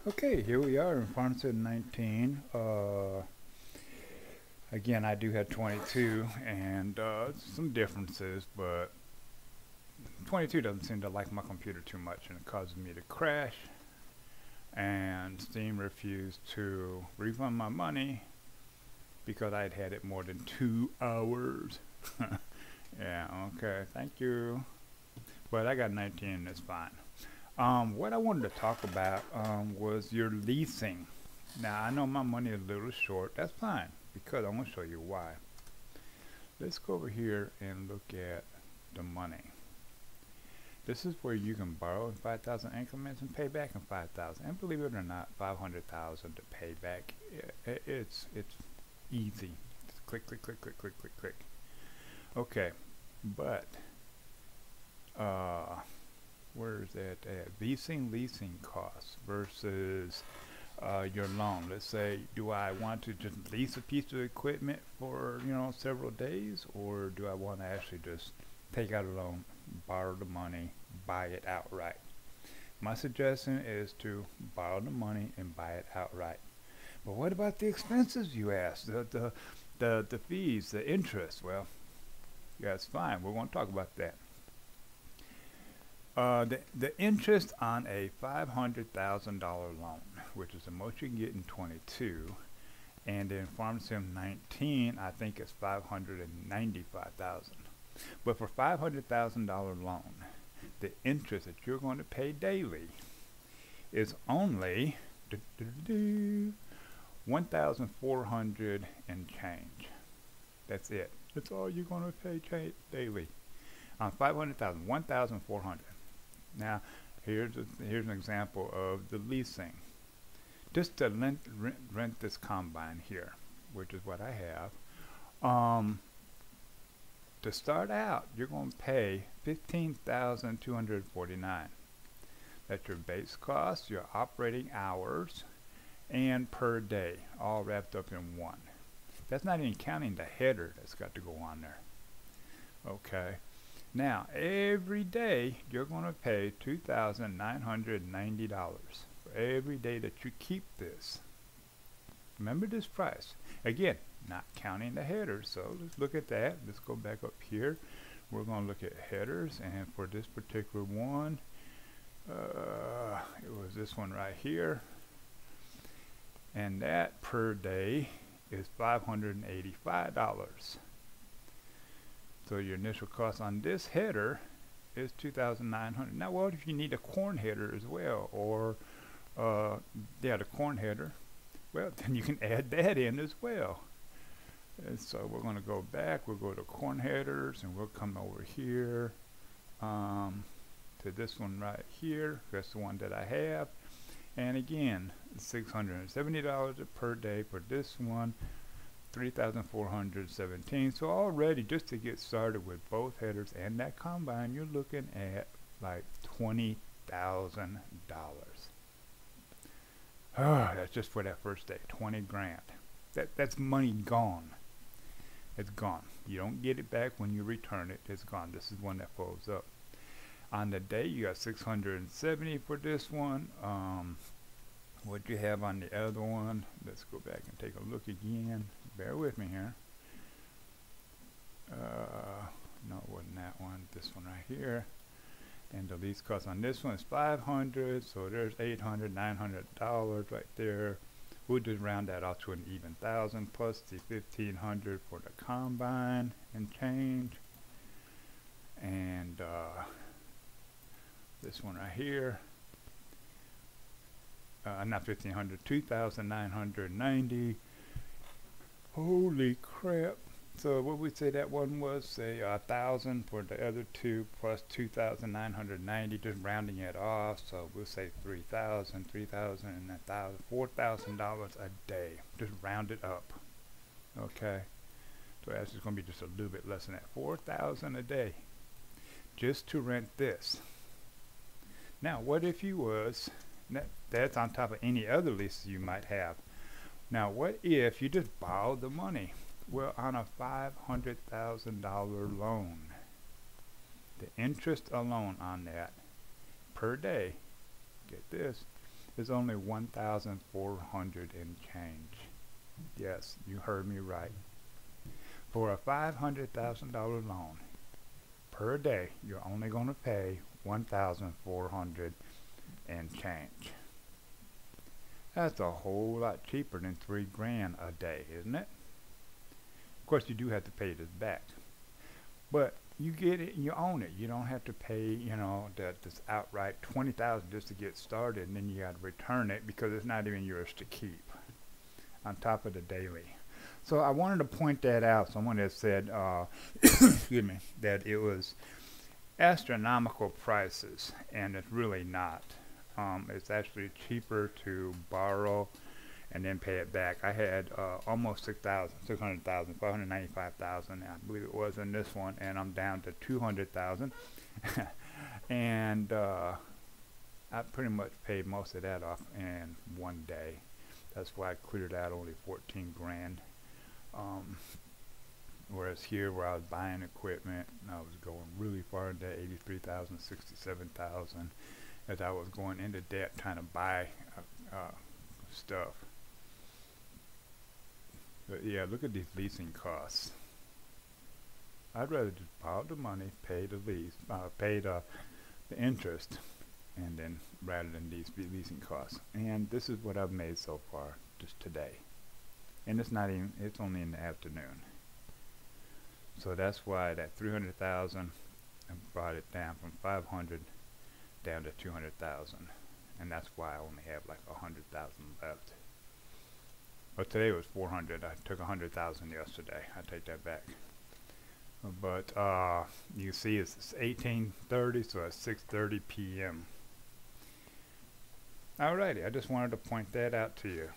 Okay, here we are in Pharmacy 19. Again, I do have 22 and some differences, but 22 doesn't seem to like my computer too much and it causes me to crash. And Steam refused to refund my money because I'd had it more than 2 hours. Yeah, okay, thank you. But I got 19 and it's fine. What I wanted to talk about was your leasing. Now, I know my money is a little short. That's fine because I'm going to show you why. Let's go over here and look at the money. This is where you can borrow in 5,000 increments and pay back in 5,000. And believe it or not, 500,000 to pay back. It's easy. Just click, click, click, click, click, click, click. Okay, but uh, where is that at? Leasing costs versus your loan. Let's say, do I want to just lease a piece of equipment for several days, or do I want to actually just take out a loan, borrow the money, buy it outright? My suggestion is to borrow the money and buy it outright. But what about the expenses, you ask? The fees, the interest. Well, yeah, it's fine. We won't talk about that. The interest on a $500,000 loan, which is the most you can get in 22, and in PharmSim 19, I think it's 595,000. But for $500,000 loan, the interest that you're going to pay daily is only 1,400 and change. That's it. That's all you're going to pay daily on 500,000, 1,400. Now, here's an example of the leasing. Just to rent this combine here, which is what I have. To start out, you're going to pay 15,249. That's your base cost, your operating hours, and per day, all wrapped up in one. That's not even counting the header that's got to go on there. Okay. Now, every day you're going to pay $2,990 for every day that you keep this. Remember this price. Again, not counting the headers. So let's look at that. Let's go back up here. We're going to look at headers, and for this particular one, it was this one right here. And that per day is $585. So your initial cost on this header is 2,900. Now, what if you need a corn header as well, or the corn header? Well, then you can add that in as well. And so we're going to go back. We'll go to corn headers, and we'll come over here to this one right here. That's the one that I have. And again, $670 per day for this one. 3,417. So already, just to get started with both headers and that combine, you're looking at like $20,000. That's just for that first day. 20 grand. That's money gone. It's gone. You don't get it back when you return it. It's gone. This is one that folds up. On the day, you got 670 for this one. What you have on the other one, let's go back and take a look again. Bear with me here. No, it wasn't that one. This one right here. And the lease cost on this one is $500. So there's $800, $900 right there. We'll just round that off to an even thousand, plus the $1,500 for the combine and change. And this one right here. Not 1,500, 2,990. Holy crap. So what we say that one was, say 1,000 for the other two, plus 2,990, just rounding it off. So we'll say 3,000, 3,000, and 1,000, $4,000 a day. Just round it up. Okay. So that's just going to be just a little bit less than that. 4,000 a day just to rent this. Now, what if you was, that's on top of any other leases you might have. Now, what if you just borrowed the money? Well, on a $500,000 loan, the interest alone on that per day, get this, is only 1,400 and change. Yes, you heard me right. For a $500,000 loan per day, you're only going to pay 1,400 and change. That's a whole lot cheaper than 3 grand a day, isn't it? Of course, you do have to pay this back, but you get it and you own it. You don't have to pay, this outright 20,000 just to get started, and then you got to return it because it's not even yours to keep. On top of the daily. So I wanted to point that out. Someone had said, excuse me, that it was astronomical prices, and it's really not. It's actually cheaper to borrow and then pay it back. I had almost 600,000, 595,000, I believe it was in this one, and I'm down to 200,000. And I pretty much paid most of that off in one day. That's why I cleared out only 14 grand. Whereas here, where I was buying equipment, I was going really far into 83,000, 67,000, as I was going into debt trying to buy stuff. But yeah, look at these leasing costs. I'd rather just borrow the money, pay the the interest, and then rather than these leasing costs. And this is what I've made so far just today. And it's only in the afternoon. So that's why that 300,000, I brought it down from 500 down to 200,000. And that's why I only have like 100,000 left. But today was 400. I took 100,000 yesterday. I take that back. But you see it's 18:30, so it's 6:30 p.m. Alrighty, I just wanted to point that out to you.